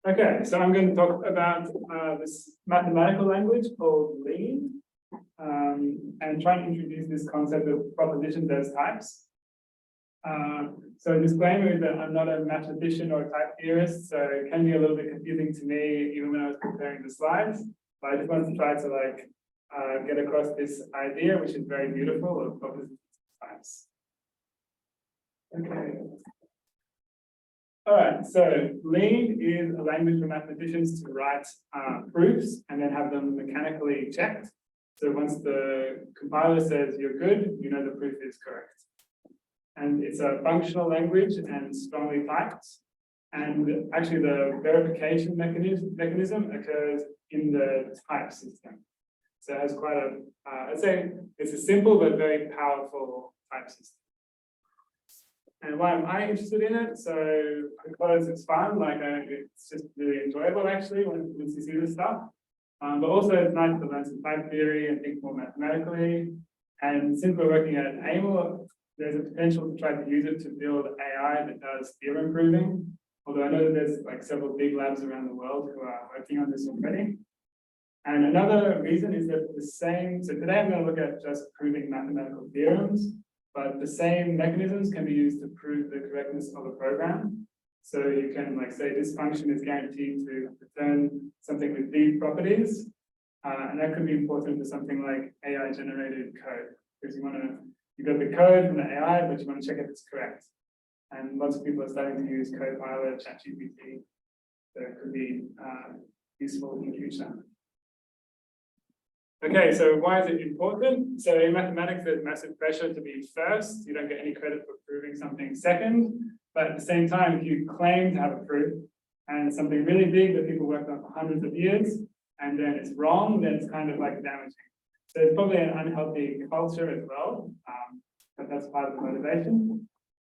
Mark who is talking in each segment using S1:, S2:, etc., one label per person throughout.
S1: Okay, so I'm going to talk about this mathematical language called Lean, and try and introduce this concept of propositions as types. So a disclaimer is that I'm not a mathematician or a type theorist, so it can be a little bit confusing to me even when I was preparing the slides. But I just wanted to try to get across this idea, which is very beautiful, of propositions as types. Okay. All right, so Lean is a language for mathematicians to write proofs and then have them mechanically checked. So once the compiler says you're good, you know the proof is correct. And it's a functional language and strongly typed. And actually the verification mechanism occurs in the type system. So it has quite a, I'd say it's a simple but very powerful type system. And why am I interested in it? So because it's fun, it's just really enjoyable actually once you see this stuff. But also it's nice to learn some type theory and think more mathematically. And since we're working at AIML, there's a potential to try to use it to build AI that does theorem proving. Although I know that there's several big labs around the world who are working on this already. And another reason is that so today I'm going to look at just proving mathematical theorems. But the same mechanisms can be used to prove the correctness of a program. So you can say this function is guaranteed to return something with these properties. And that could be important for something like AI generated code. Because you've got the code from the AI, but you want to check if it's correct. And lots of people are starting to use Copilot, ChatGPT. So it could be useful in the future. Okay, so why is it important? So in mathematics, there's massive pressure to be first. You don't get any credit for proving something second. But at the same time, if you claim to have a proof and it's something really big that people worked on for hundreds of years, and then it's wrong, then it's kind of damaging. So it's probably an unhealthy culture as well, but that's part of the motivation.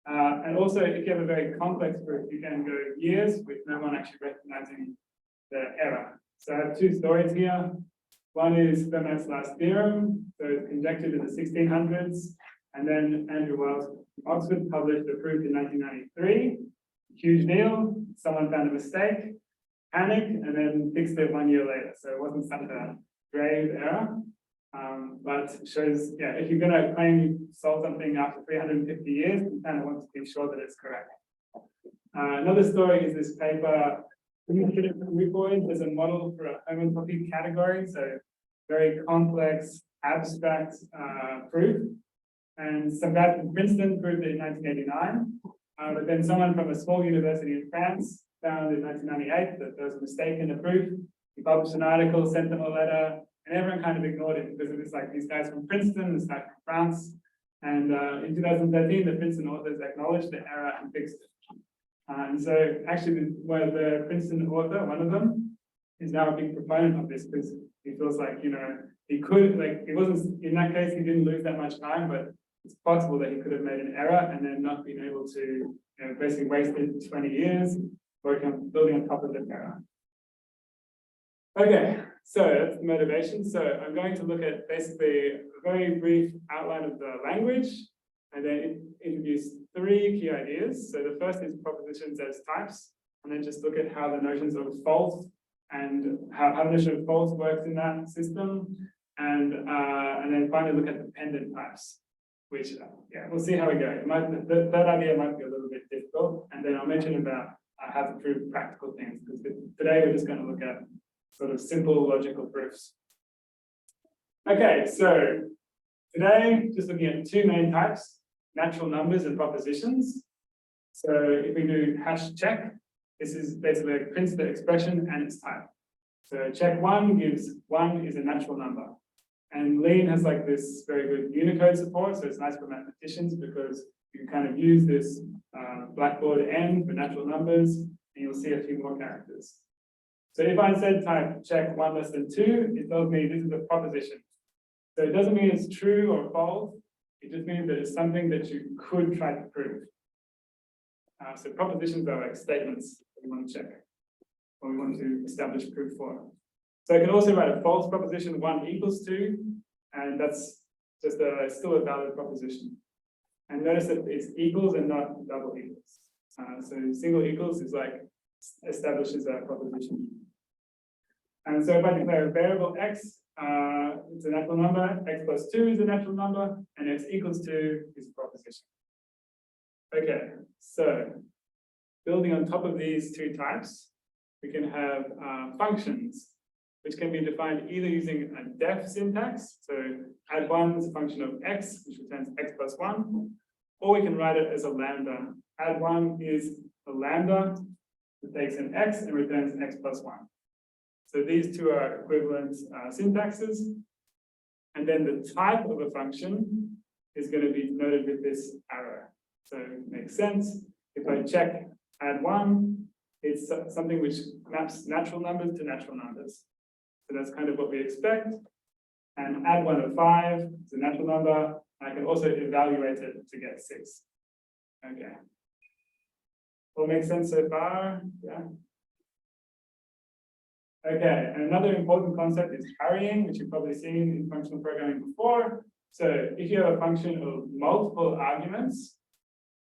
S1: And also, if you have a very complex proof, you can go years with no one actually recognizing the error. So I have two stories here. One is Fermat's last theorem, so it's conjectured in the 1600s, and then Andrew Wiles from Oxford published a proof in 1993. Huge deal, someone found a mistake, panic, and then fixed it 1 year later. So it wasn't such a grave error, but shows, if you're going to claim you solved something after 350 years, you kind of want to be sure that it's correct. Another story is this paper. There's a model for a homotopy category, so very complex, abstract proof. And some guy from Princeton proved it in 1989. But then someone from a small university in France found in 1998 that there was a mistake in the proof. He published an article, sent them a letter, and everyone kind of ignored it because it was these guys from Princeton, this guy from France. And in 2013, the Princeton authors acknowledged the error and fixed it. And so actually the Princeton author, one of them, is now a big proponent of this because he feels he could, it wasn't, in that case, he didn't lose that much time, but it's possible that he could have made an error and then not been able to, basically wasted 20 years working on building on top of the error. Okay, so that's the motivation. So I'm going to look at basically a very brief outline of the language and then introduce three key ideas. So the first is propositions as types, and then just look at how the notions of false and how the notion of false works in that system, and then finally look at dependent types, which we'll see how we go. The third idea might be a little bit difficult, and then I'll mention about how to prove practical things, because today we're just going to look at sort of simple logical proofs. Okay, so today just looking at two main types. Natural numbers and propositions. So if we do hash check, this is basically it prints the expression and its type. So check one gives one is a natural number. And Lean has this very good Unicode support, so it's nice for mathematicians because you can kind of use this Blackboard N for natural numbers, and you'll see a few more characters. So if I said type check 1 less than 2, it tells me this is a proposition. So it doesn't mean it's true or false. It just means that it's something that you could try to prove. So propositions are like statements that we want to check, or we want to establish proof for. So I can also write a false proposition 1 equals 2, and that's just still a valid proposition. And notice that it's equals and not double equals. So single equals is like establishes a proposition. And so if I declare a variable x, it's a natural number, x plus 2 is a natural number, and x equals 2 is a proposition. Okay, so building on top of these two types, we can have functions, which can be defined either using a def syntax, so add1 is a function of x, which returns x plus 1, or we can write it as a lambda. Add1 is a lambda that takes an x and returns x plus 1. So these two are equivalent syntaxes. And then the type of a function is going to be denoted with this arrow. So it makes sense. If I check add1, it's something which maps natural numbers to natural numbers. So that's kind of what we expect. And add1 of 5 is a natural number. I can also evaluate it to get 6. Okay. All makes sense so far? Yeah. Okay, and another important concept is carrying, which you've probably seen in functional programming before. So if you have a function of multiple arguments,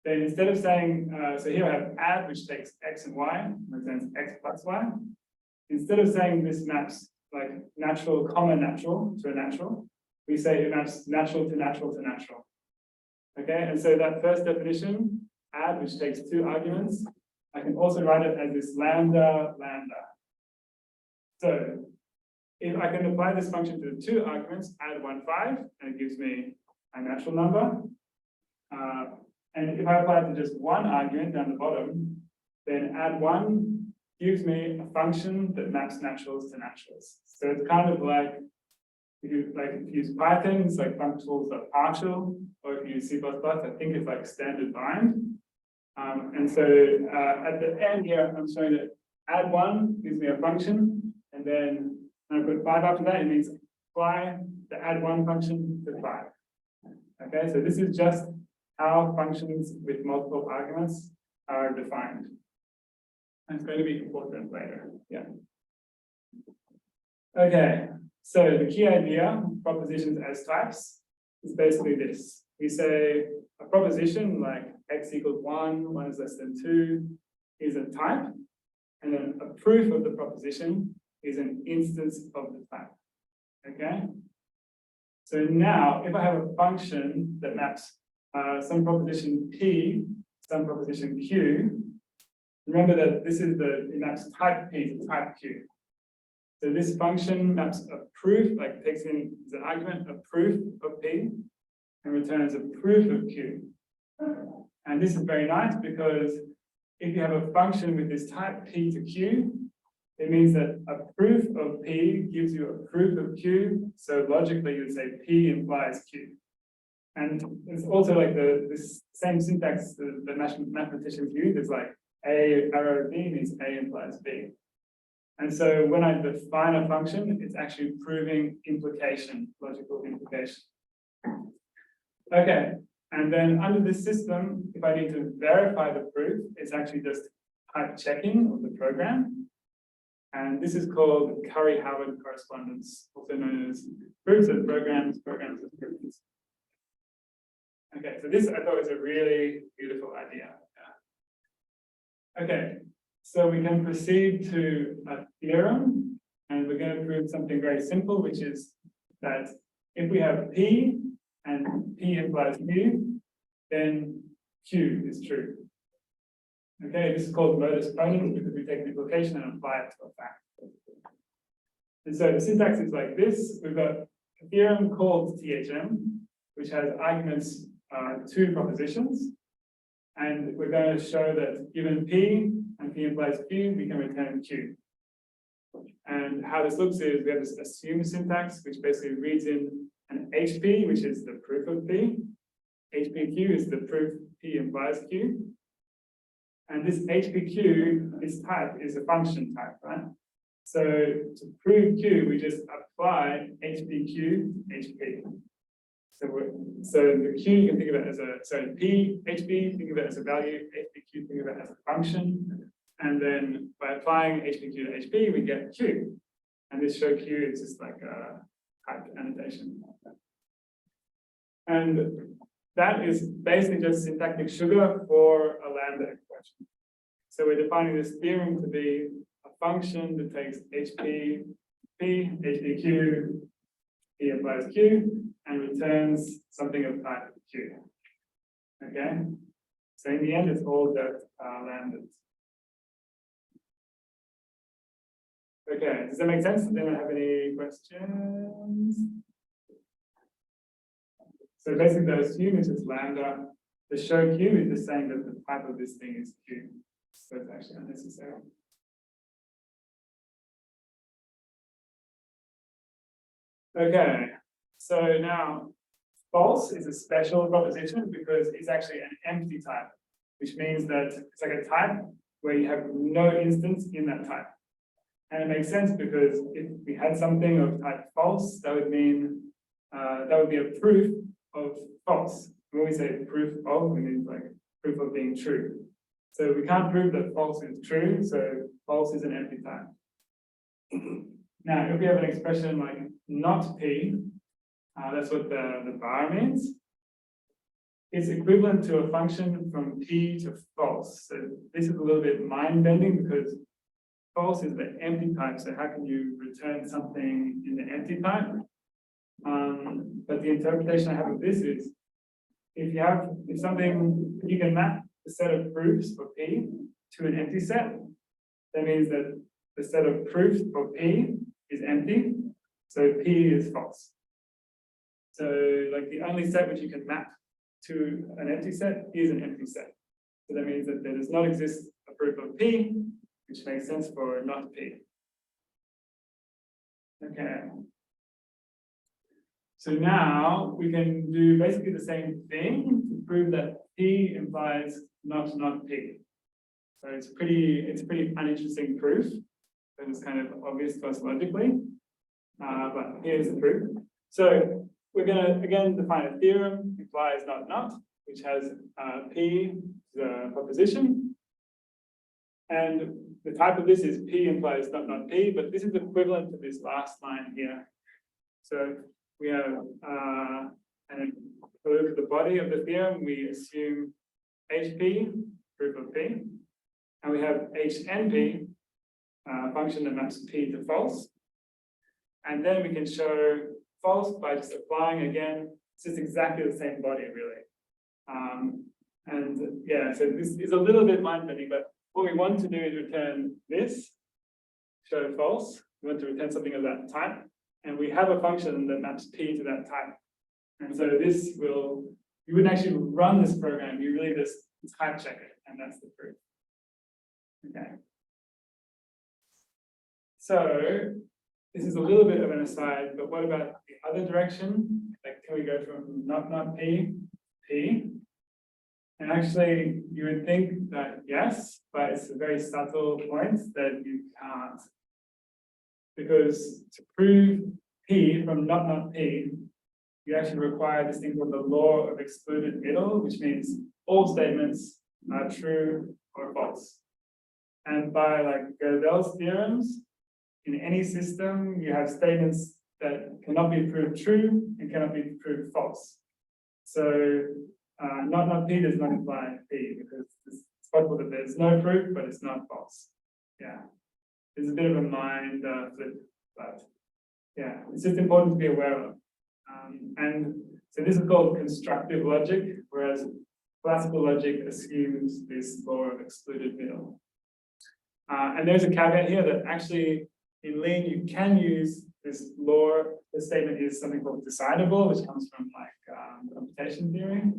S1: then instead of saying, so here I have add, which takes x and y, returns x plus y. Instead of saying this maps like natural, comma natural to a natural, we say it maps natural to natural to natural. Okay, and so that first definition, add, which takes 2 arguments, I can also write it as this lambda, lambda. So if I can apply this function to the 2 arguments, add 1, 5, and it gives me a natural number. And if I apply it to just 1 argument down the bottom, then add 1 gives me a function that maps naturals to naturals. So it's kind of like if you use Python, it's like functionals are partial, or if you use C++, I think it's like standard bind. And so at the end here, I'm showing that add 1 gives me a function, and then when I put 5 after that, it means apply the add 1 function to 5. Okay, so this is just how functions with multiple arguments are defined. And it's going to be important later. Yeah. Okay, so the key idea of propositions as types is basically this. We say a proposition like x equals 1, 1 is less than 2 is a type, and then a proof of the proposition is an instance of the type. Okay? So now, if I have a function that maps some proposition P, some proposition Q, remember that this is it maps type P to type Q. So this function maps a proof, like takes in as an argument a proof of P and returns a proof of Q. And this is very nice because if you have a function with this type P to Q, it means that a proof of P gives you a proof of Q. So logically, you would say P implies Q. And it's also like this same syntax that mathematicians use. It's like A arrow B means A implies B. And so when I define a function, it's actually proving implication, logical implication. Okay, and then under this system, if I need to verify the proof, it's actually just type checking of the program. And this is called Curry-Howard correspondence, also known as proofs of programs, programs of proofs. Okay, so this I thought was a really beautiful idea. Yeah. Okay, so we can proceed to a theorem, and we're going to prove something very simple, which is that if we have P and P implies Q, then Q is true. Okay, this is called modus ponens because we take an implication and apply it to a fact. And so the syntax is like this. We've got a theorem called THM, which has arguments to propositions. And we're going to show that given P and P implies Q, we can return Q. And how this looks is we have this assume syntax, which basically reads in an HP, which is the proof of P. HPQ is the proof P implies Q. And this HPQ, this type is a function type, right? So to prove Q, we just apply HPQ, HP. So the Q, you can think of it as P, HP, think of it as a value, HPQ, think of it as a function. And then by applying HPQ to HP, we get Q. And this show Q is just like a type annotation. And that is basically just syntactic sugar for a lambda expression. So we're defining this theorem to be a function that takes HP, P, HPQ, P implies Q, and returns something of type Q. Okay? So in the end, it's all that lambdas. Okay, does that make sense? Does anyone have any questions? So basically, the assume is just lambda. The show Q is just saying that the type of this thing is Q. So it's actually unnecessary. Okay, so now false is a special proposition because it's actually an empty type, which means that it's like a type where you have no instance in that type. And it makes sense because if we had something of type false, that would mean that would be a proof of false. When we say proof of, we mean like proof of being true. So we can't prove that false is true, so false is an empty type. Now, if we have an expression like not P, that's what the bar means. It's equivalent to a function from P to false. So this is a little bit mind-bending because false is the empty type. So how can you return something in the empty type? But the interpretation I have of this is if something you can map the set of proofs for P to an empty set, that means that the set of proofs for P is empty, so P is false. So like the only set which you can map to an empty set is an empty set. So that means that there does not exist a proof of P, which makes sense for not P. Okay. So now we can do basically the same thing to prove that P implies not P. So it's a pretty uninteresting proof. That is kind of obvious to us logically. But here's the proof. So we're going to again define a theorem, implies not, which has P, the proposition. And the type of this is P implies not P, but this is equivalent to this last line here. So we have, and if we look at the body of the theorem, we assume HP, proof of P, and we have HNP, function that maps P to false. And then we can show false by just applying again. It's just exactly the same body, really. And yeah, so this is a little bit mind-bending, but what we want to do is return this, show false. We want to return something of that type. And we have a function that maps P to that type. And so this will, you wouldn't actually run this program, you really just type check it, and that's the proof. Okay. So this is a little bit of an aside, but what about the other direction? Like, can we go from not P, P? And actually, you would think that yes, but it's a very subtle point that you can't. Because to prove P from not P, you actually require this thing called the law of excluded middle, which means all statements are true or false. And by like Gödel's theorems, in any system, you have statements that cannot be proved true and cannot be proved false. So not P does not imply P because it's possible that there's no proof, but it's not false. Yeah. It's a bit of a mind flip, but yeah, it's just important to be aware of. And so this is called constructive logic, whereas classical logic assumes this law of excluded middle. And there's a caveat here that actually in Lean you can use this law. The statement is something called decidable, which comes from like computation theory.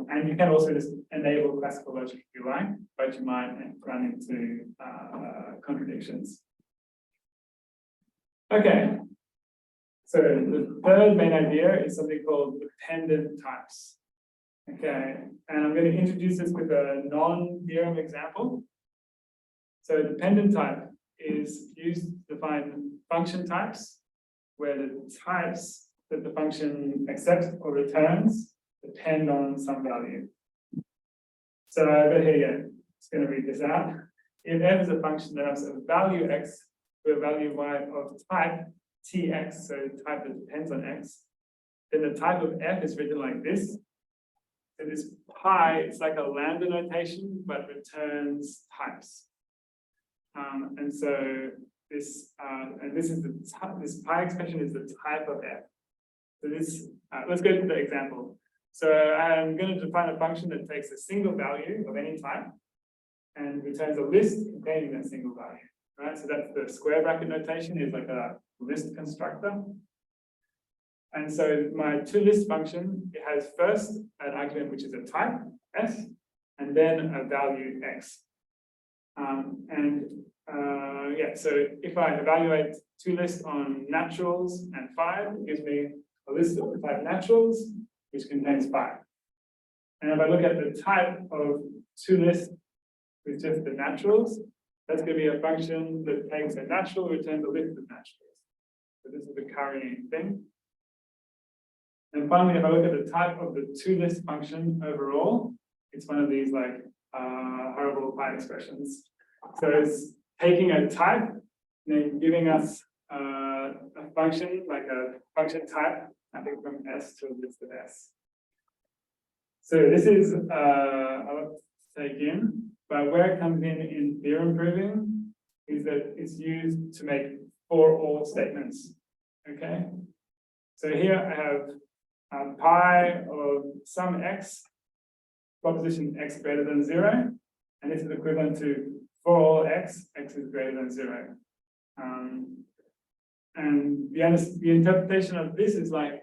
S1: And you can also just enable classical logic if you like, but you might run into contradictions. Okay, so the third main idea is something called dependent types. Okay, and I'm going to introduce this with a non-theorem example. So a dependent type is used to define function types, where the types that the function accepts or returns depend on some value. So I've got here, yeah, just going to read this out. If f is a function that has a value x to a value y of type tx, so type that depends on x, then the type of f is written like this. So this pi, it's like a lambda notation, but returns types. And so this, and this is this pi expression is the type of f. So this, let's go to the example. So I'm going to define a function that takes a single value of any type and returns a list containing that single value. Right? So that's the square bracket notation, is like a list constructor. And so my toList function, it has first an argument which is a type s, and then a value x. Yeah, so if I evaluate toList on naturals and 5, it gives me a list of the type naturals, which contains 5. And if I look at the type of toList with just the naturals, that's going to be a function that takes a natural, returns a list of naturals. So this is the currying thing. And finally, if I look at the type of the toList function overall, it's one of these like horrible pi expressions. So it's taking a type and then giving us a function, like a function type, I think from S to a list of S. So this is I'll take in, but where it comes in theorem proving is that it's used to make for all statements. Okay. So here I have pi of some x, proposition x greater than 0, and this is equivalent to for all x, x is greater than 0. And the interpretation of this is like,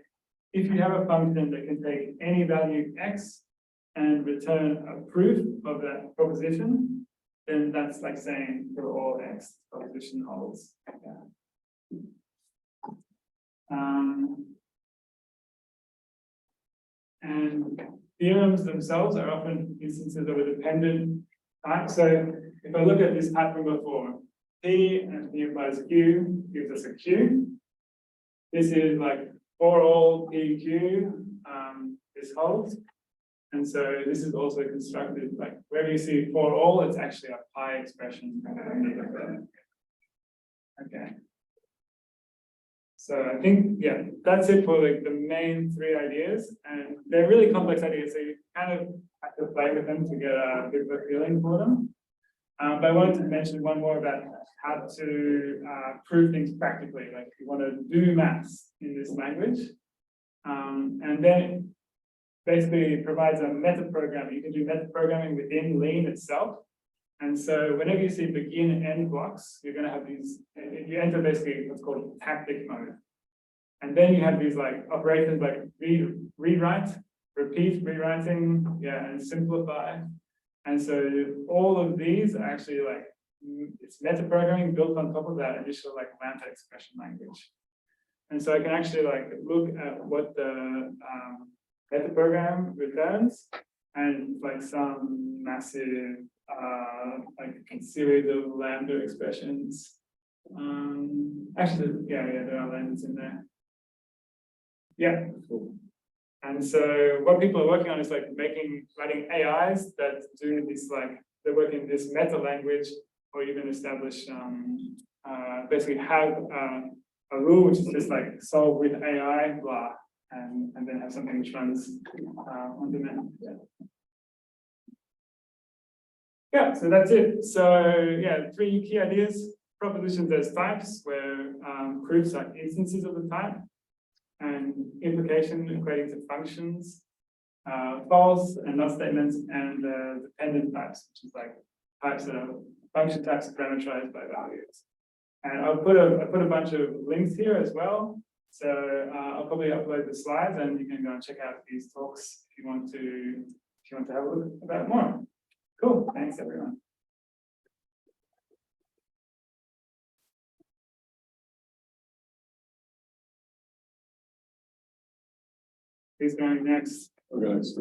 S1: if you have a function that can take any value x and return a proof of that proposition, then that's like saying for all x, proposition holds. Yeah. And theorems themselves are often instances of a dependent type. So if I look at this type from before, P and P implies Q gives us a Q. This is like for all PQ, this holds. And so this is also constructed like wherever you see for all, it's actually a pi expression. Okay. So I think, yeah, that's it for like the main 3 ideas. And they're really complex ideas, so you kind of have to play with them to get a bit of a feeling for them. But I wanted to mention one more about how to prove things practically, like if you want to do maths in this language. And then basically it provides a method programming. You can do method programming within Lean itself. And so whenever you see begin and end blocks, you're going to have these, you enter basically what's called tactic mode. And then you have these like operations like rewrite, repeat, rewriting, yeah, and simplify. And so all of these are actually like, it's meta programming built on top of that initial like lambda expression language. And so I can actually like look at what the meta program returns and like some massive like series of lambda expressions. Actually, yeah, there are lambdas in there. Yeah, cool. And so what people are working on is like writing AIs that do this, like they work in this meta language, or even establish basically have a rule which is just like solve with AI, blah, and then have something which runs on demand. Yeah, so that's it. So yeah, 3 key ideas: propositions as types, where proofs are instances of the type, and implication equating to functions, false and not statements, and dependent types, which is like types that are function types parameterized by values. And I'll put a bunch of links here as well. So I'll probably upload the slides, and you can go and check out these talks if you want to have a look about it more. Cool. Thanks, everyone. Who's going next?
S2: Okay, next.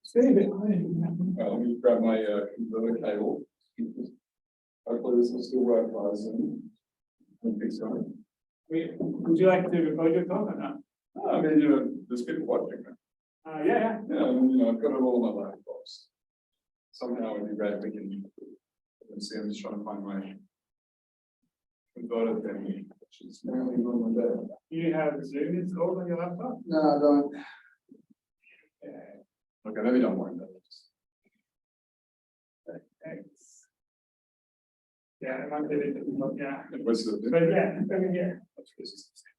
S1: Stay
S2: let me grab my converter cable. Hopefully this will still work for us.
S1: Would you like to record your talk or not?
S2: I mean, there's people watching.
S1: Yeah.
S2: Yeah, I mean, I've got it all on my laptops. Somehow it'd be great if we can see. I'm just trying to find my converter thing, which is mainly on my bed.
S1: Do you have Zoom installed on your laptop?
S2: No, I don't. Okay, maybe don't mind that.
S1: Thanks. Yeah, it might be a bit difficult, yeah.
S2: What's the?
S1: But yeah, I mean, yeah,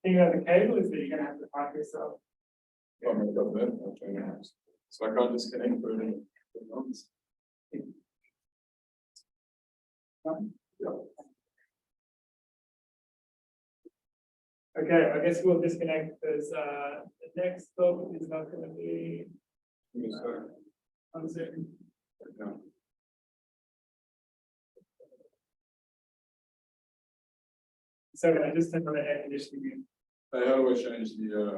S1: thing about the cable is that you're gonna have to park yourself.
S2: Oh, my God, that, okay, nice. So I can't disconnect for any. Yeah.
S1: Okay, I guess we'll disconnect because the next talk is not gonna be on Zoom.
S2: No.
S1: So I just turned on the air conditioning.
S2: How do I change the,